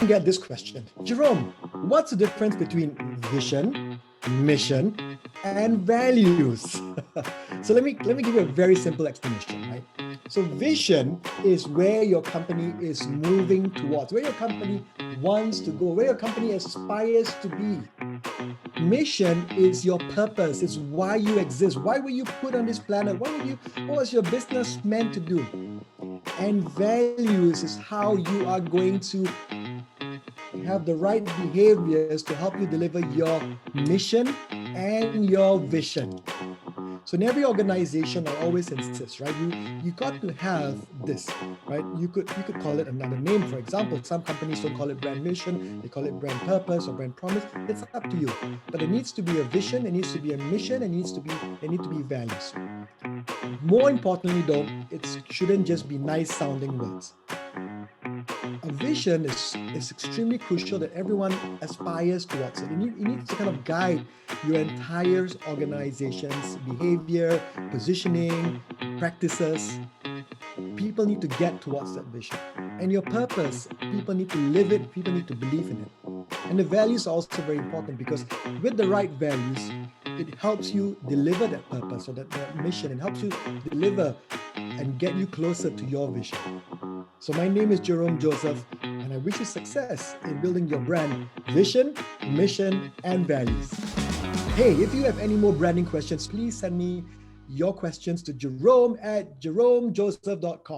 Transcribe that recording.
get this question. Jerome, what's the difference between vision, mission, and values? So let me give you a very simple explanation, right? So vision is where your company is moving towards, where your company wants to go, where your company aspires to be. Mission is your purpose. It's why you exist. Why were you put on this planet? What was your business meant to do? And values is how you are going to have the right behaviors to help you deliver your mission and your vision. So in every organization, I always insist, right? You got to have this, right? You could call it another name. For example, some companies don't call it brand mission, they call it brand purpose or brand promise. It's up to you. But it needs to be a vision, it needs to be a mission, there need to be values. More importantly though, it shouldn't just be nice sounding words. A vision is extremely crucial that everyone aspires towards it. It needs to kind of guide your entire organization's behavior, positioning, practices. People need to get towards that vision. And your purpose, people need to live it, people need to believe in it. And the values are also very important because with the right values, it helps you deliver that purpose or that mission. It helps you deliver and get you closer to your vision. So my name is Jerome Joseph, and I wish you success in building your brand, vision, mission, and values. Hey, if you have any more branding questions, please send me your questions to Jerome@jeromejoseph.com.